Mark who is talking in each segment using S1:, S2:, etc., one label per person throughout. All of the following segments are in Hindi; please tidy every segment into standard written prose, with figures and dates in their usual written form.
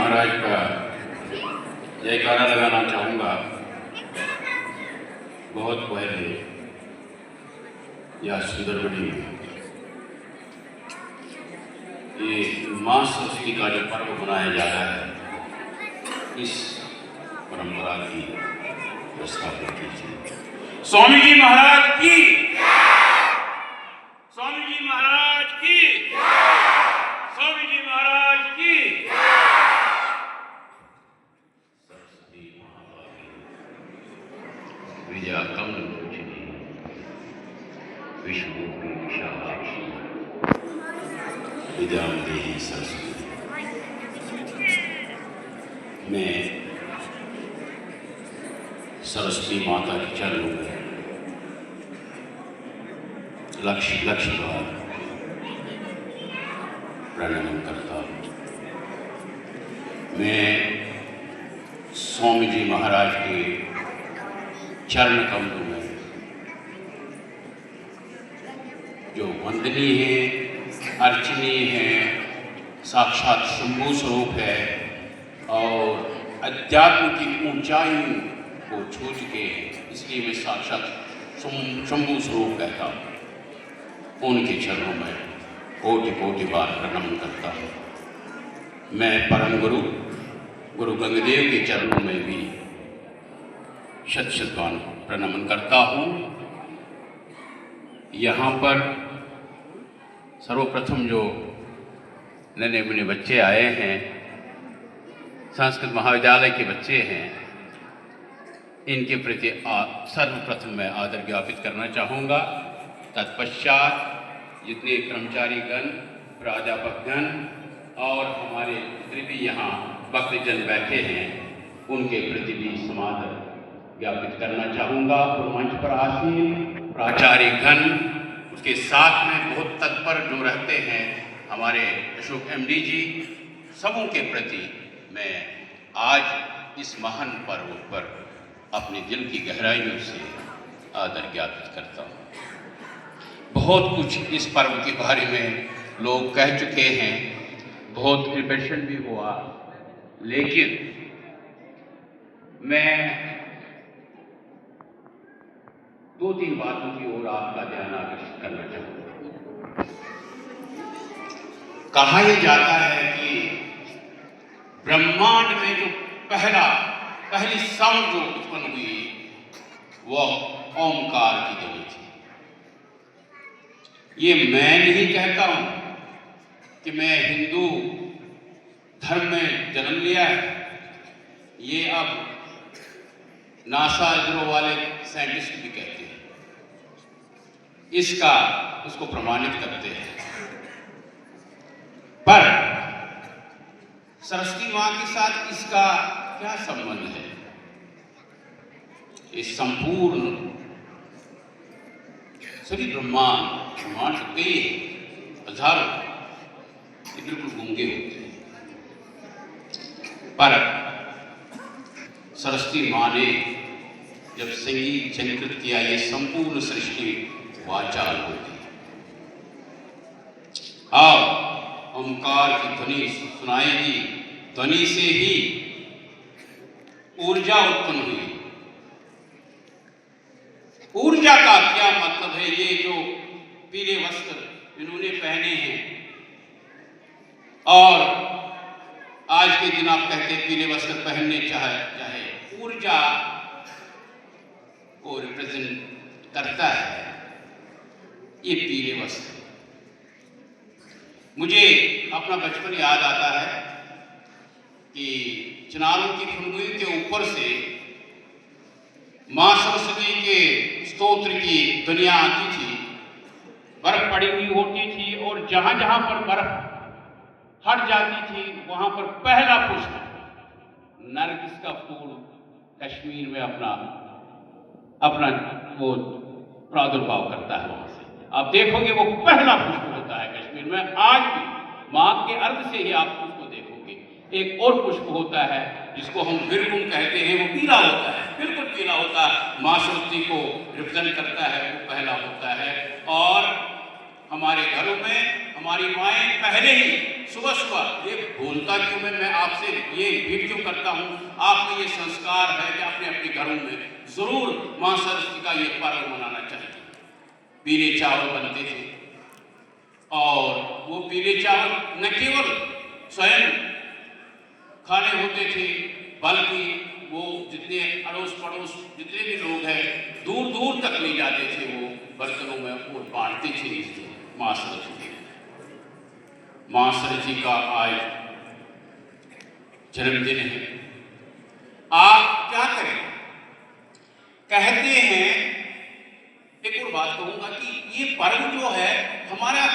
S1: महाराज का जयकारा लगाना चाहूँगा। बहुत पहले यह सुंदरगढ़ी में ये माँ सरस्वती का जो पर्व मनाया जा रहा है, इस परंपरा की स्थापना कीजिए। स्वामी जी महाराज की, स्वामी जी महाराज की, स्वामी जी महाराज की। सरस्वती विद्या कमल लोचनी विश्वरूपी विशालाक्षी विद्याम देहि सरस्वती। मैं सरस्वती माता के चरणों में लक्ष्य बार प्रणाम करता हूँ। मैं स्वामी जी महाराज के चरण कमलों में जो वंदनीय है, अर्चनीय है, साक्षात शंभु स्वरूप है और अध्यात्म की ऊंचाई को छू चुके हैं, इसलिए मैं साक्षात शंभु स्वरूप कहता हूँ। उनके चरणों में कोटि कोटि बार प्रणाम करता हूँ। मैं परम गुरु गंगदेव के चरणों में भी शत शत बार प्रणाम करता हूँ। यहाँ पर सर्वप्रथम जो नन्हे मुन्ने बच्चे आए हैं, संस्कृत महाविद्यालय के बच्चे हैं, इनके प्रति सर्वप्रथम मैं आदर ज्ञापित करना चाहूँगा। तत्पश्चात जितने कर्मचारी गण, प्राध्यापक गण और हमारे जितने भी यहाँ भक्तजन बैठे हैं, उनके प्रति भी समादर ज्ञापित करना चाहूँगा। और मंच पर आसीन प्राचार्य गण, उसके साथ में बहुत तत्पर जो रहते हैं हमारे अशोक MD जी, सबों के प्रति मैं आज इस महान पर्व पर अपने दिल की गहराइयों से आदर ज्ञापित करता हूँ। बहुत कुछ इस पर्व के बारे में लोग कह चुके हैं, बहुत प्रिपरेशन भी हुआ, लेकिन मैं 2-3 बातों की ओर आपका ध्यान आकर्षित करना चाहूँगा। कहा यह जाता है कि ब्रह्मांड में जो पहली साउंड जो उत्पन्न हुई वह ओमकार की ध्वनि थी। ये मैं नहीं कहता हूं कि मैं हिंदू धर्म में जन्म लिया है, ये अब नासा इसरो वाले साइंटिस्ट भी कहते हैं, उसको प्रमाणित करते हैं। पर सरस्वती मां के साथ इसका क्या संबंध है? इस संपूर्ण सभी ब्रह्मांड सकते ही हजारों ये बिल्कुल गूंगे होते हैं, पर सरस्वती मां ने जब संगीत संकृत किया, ये संपूर्ण सृष्टि वाचाल होती है। और ओंकार की ध्वनि सुनाएगी, ध्वनि से ही ऊर्जा उत्पन्न हुई। ऊर्जा का क्या मतलब है? ये जो पीले वस्त्र इन्होंने पहने हैं, और आज के दिन आप कहते हैं पीले वस्त्र पहनने चाहे ऊर्जा को रिप्रेजेंट करता है ये पीले वस्त्र। मुझे अपना बचपन याद आता है कि चिनारों की फुलगुई के ऊपर से मां सरस्वती के स्तोत्र की ध्वनियां आती थी, बर्फ पड़ी हुई होती थी, और जहां जहां पर बर्फ हट जाती थी वहां पर पहला पुष्प नरगिस का फूल कश्मीर में अपना वो प्रादुर्भाव करता है। वहां से आप देखोगे वो पहला पुष्प होता है कश्मीर में। आज भी मां के अर्घ से ही आप उसको देखोगे। एक और पुष्प होता है जिसको हम विरगुण कहते हैं, वो पीला होता है, बिल्कुल पीला होता है, मां सरस्वती को रिप्रेजेंट करता है, वो पहला होता है। और हमारे घरों में हमारी माएँ पहले ही सुबह सुबह ये बोलता क्यों मैं आपसे ये वीडियो करता हूँ, आप में ये संस्कार है कि अपने अपने घरों में जरूर माँ सरस्वती का ये पर्व मनाना चाहिए। पीले चावल बनते थे और वो पीले चावल न केवल स्वयं खाने होते थे, बल्कि वो जितने अड़ोस पड़ोस जितने भी लोग हैं दूर दूर तक ले जाते थे, वो बर्तनों में और बांटते थे। इसलिए माँ सरस्वती, माँ सरस्वती का आज जन्मदिन है। आप क्या करें, कहते हैं, एक और बात कहूंगा कि ये पर्व जो है हमारा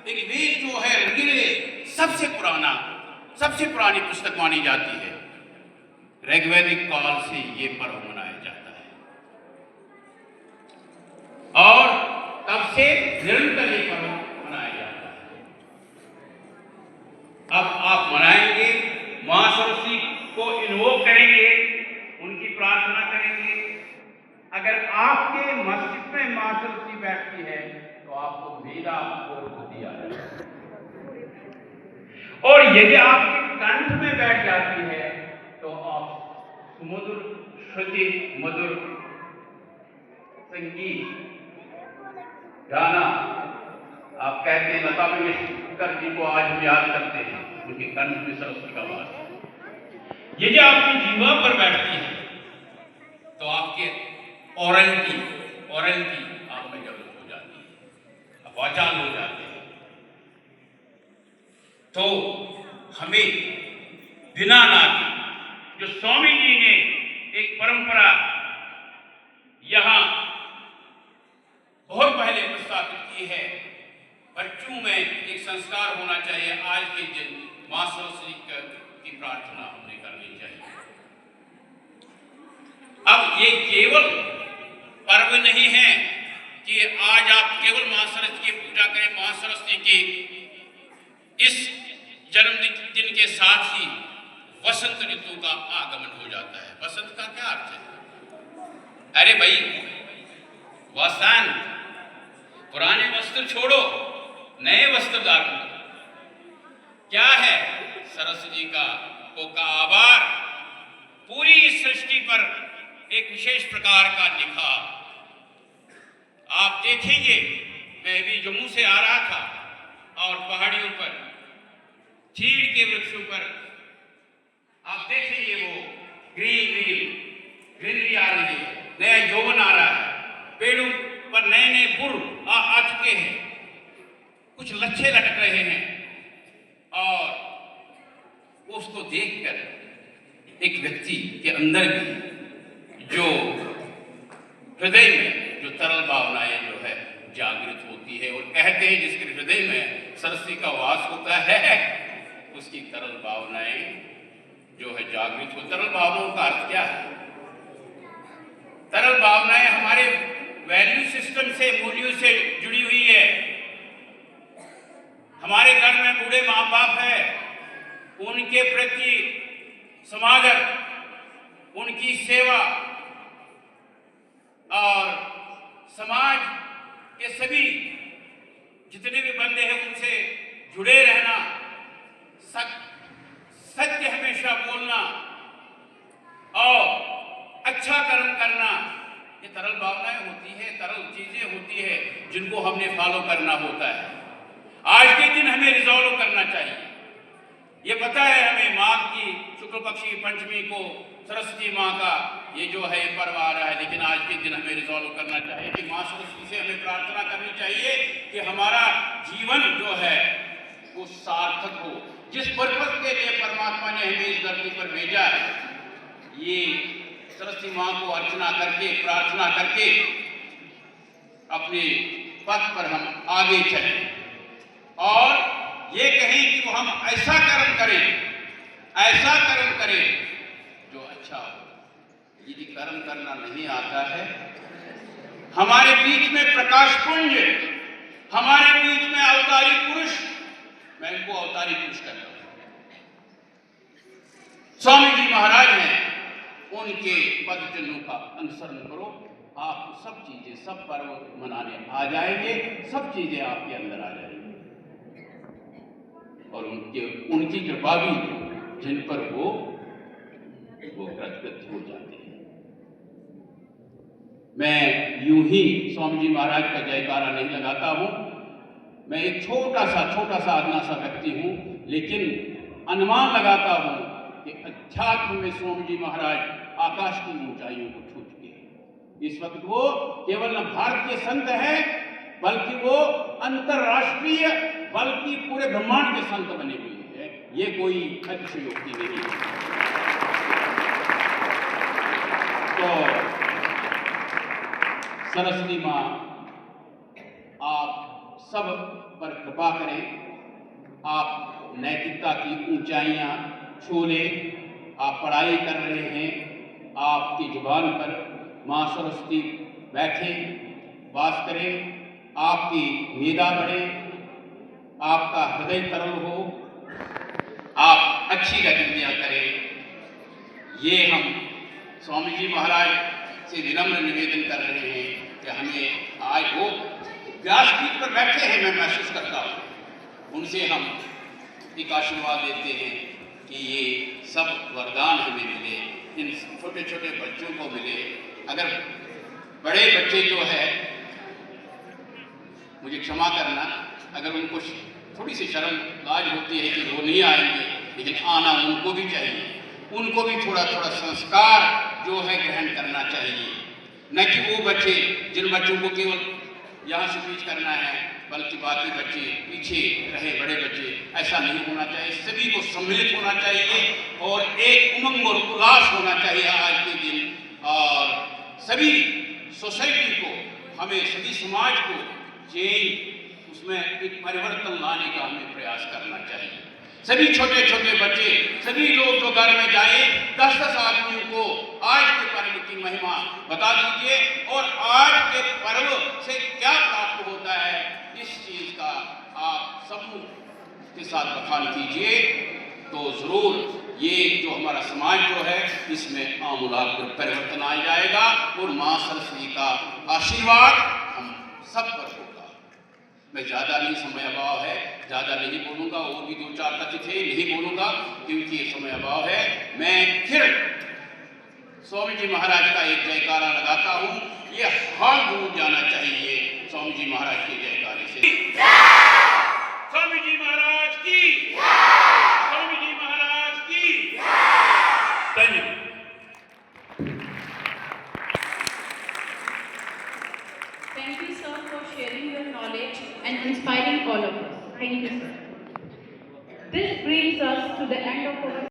S1: एक वेद जो है ऋग्वेद सबसे पुरानी पुस्तक मानी जाती है। ऋग्वैदिक काल से ये पर्व मनाया जाता है और तब से निरंतर ये पर्व मनाया जाता है। अब आप मनाएंगे, मां सरस्वती को इन्वोक करेंगे, उनकी प्रार्थना करेंगे। अगर आपके मस्जिद में मां सरस्वती बैठती है तो आपको मेरा और बुद्धि आ जाएगी, और यदि आपके कंठ में बैठ जाती है तो आप सुमधुर श्रुति मधुर संगीत गाना, आप कहते हैं लता मंगेशकर जी को आज हम याद करते हैं, उनके कंठ में सरस्वती का वास है। यदि आपकी जीवा पर बैठती है तो आपके ओरलिटी आप में डेवलप हो जाती है, आप वाचाल हो जाते हैं। तो हमें बिना नाती, जो स्वामी जी ने एक परंपरा यहां बहुत पहले प्रस्तावित की है, बच्चों में एक संस्कार होना चाहिए। आज के दिन मां सरस्वती की प्रार्थना हमें करनी चाहिए। अब ये केवल पर्व नहीं है कि आज आप केवल मां सरस्वती की पूजा करें। मां सरस्वती की इस जन्मदिन के साथ ही वसंत ऋतु का आगमन हो जाता है। वसंत का क्या अर्थ है? अरे भाई, वसंत, पुराने वस्त्र छोड़ो, नए वस्त्र धारण करो। क्या है? सरस्वती का आभार, पूरी इस सृष्टि पर एक विशेष प्रकार का निखार। आप देखेंगे, मैं भी जम्मू से आ रहा था और पहाड़ियों पर चीड़ के वृक्षों पर आप देखेंगे वो ग्रीनरी आ रही है, नया यौवन आ रहा है, पेड़ों पर नए नए फूल आ चुके हैं, कुछ लच्छे लटक रहे हैं, और उसको देखकर एक व्यक्ति के अंदर भी जो हृदय में जो तरल भावनाएं जो है जागृत होती है। और कहते हैं जिसके हृदय में सरस्वती का वास होता है उसकी तरल भावनाएं जो है जागृत हो। तरल भावनाओं का अर्थ क्या है? तरल भावनाएं हमारे वैल्यू सिस्टम से, मूल्यों से जुड़ी हुई है। हमारे घर में बूढ़े माँ बाप है, उनके प्रति समादर, उनकी सेवा और समाज के सभी जितने भी बंदे हैं उनसे जुड़े रहना, सत्य हमेशा बोलना और अच्छा कर्म करना, ये तरल भावनाएं होती है, तरल चीजें होती है जिनको हमने फॉलो करना होता है। आज के दिन हमें रिजॉल्व करना चाहिए। ये पता है हमें माघ की शुक्ल पक्ष की पंचमी को सरस्वती माँ का ये जो है पर्व आ रहा है, लेकिन आज के दिन हमें रिजॉल्व करना चाहिए कि माँ सरस्वती से हमें प्रार्थना करनी चाहिए कि हमारा जीवन जो है वो सार्थक हो। जिस पर्पस के लिए परमात्मा ने हमें इस धरती पर भेजा है, ये सरस्वती माँ को अर्चना करके, प्रार्थना करके अपने पथ पर हम आगे चलें और ये कहें कि वो हम ऐसा कर्म करें जो अच्छा हो। यदि कर्म करना नहीं आता है, हमारे बीच में प्रकाश पुंज, हमारे बीच में अवतारी पुरुष, मैं इनको अवतारी पुरुष कहता हूं, स्वामी जी महाराज हैं, उनके पद चिन्हों का अनुसरण करो। आप सब चीजें, सब पर्व मनाने आ जाएंगे, सब चीजें आपके अंदर आ जाएंगी। और उनकी कृपा भी जिन पर वो कृतकृत हो जाते हैं। मैं यूं ही स्वामी जी महाराज का जयकारा नहीं लगाता हूं। मैं एक छोटा सा आदना सा व्यक्ति हूं, लेकिन अनुमान लगाता हूं कि अध्यात्म में स्वामी जी महाराज आकाश की ऊंचाइयों को छू चुके हैं। इस वक्त वो केवल न भारतीय संत है, बल्कि वो अंतरराष्ट्रीय, बल्कि पूरे ब्रह्मांड के संत बने हुए हैं। ये कोई अतिशयोक्ति नहीं है। तो सरस्वती माँ आप सब पर कृपा करें, आप नैतिकता की ऊंचाइयां छू लें। आप पढ़ाई कर रहे हैं, आपकी जुबान पर माँ सरस्वती बैठे, वास करें, आपकी मेधा बढ़े, आपका हृदय तरल हो, आप अच्छी गतिविधियां करें। ये हम स्वामी जी महाराज से विनम्र निवेदन कर रहे हैं कि हमें आज वो व्यासपीठ पर बैठे हैं, मैं महसूस करता हूँ, उनसे हम एक आशीर्वाद देते हैं कि ये सब वरदान हमें मिले, इन छोटे छोटे बच्चों को मिले। अगर बड़े बच्चे जो है, मुझे क्षमा करना, अगर उनको थोड़ी सी शर्म लाज होती है कि वो नहीं आएंगे, लेकिन आना उनको भी चाहिए। उनको भी थोड़ा थोड़ा संस्कार जो है ग्रहण करना चाहिए। न कि वो बच्चे जिन बच्चों को केवल यहाँ से स्पीच करना है, बल्कि बाकी बच्चे पीछे रहे, बड़े बच्चे, ऐसा नहीं होना चाहिए। सभी को सम्मिलित होना चाहिए और एक उमंग और उल्लास होना चाहिए आज के दिन। और सभी सोसाइटी को, हमें सभी समाज को चेंज, उसमें एक परिवर्तन लाने का हमें प्रयास करना चाहिए। सभी छोटे छोटे बच्चे, सभी लोग जो घर में जाए, 10-10 आदमियों को आज के पर्व की महिमा बता दीजिए और आज के पर्व से क्या प्राप्त होता है, इस चीज का आप समूह के साथ बखान कीजिए, तो जरूर ये जो हमारा समाज जो है, इसमें आमूलाग्र परिवर्तन आ जाएगा और मां सरस्वती का आशीर्वाद हम सब पर होगा। मैं ज़्यादा नहीं, समय अभाव है, ज़्यादा नहीं बोलूँगा, और भी 2-4 तथ्य थे, नहीं बोलूँगा क्योंकि ये समय अभाव है। मैं फिर स्वामी जी महाराज का एक जयकारा लगाता हूँ, ये हाल गूंज जाना चाहिए स्वामी जी महाराज के जयकारे से। स्वामी जी महाराज की, स्वामी जी महाराज की। धन्यवाद।
S2: Thank you, sir, for sharing your knowledge and inspiring all of us. Thank you, sir. This brings us to the end of our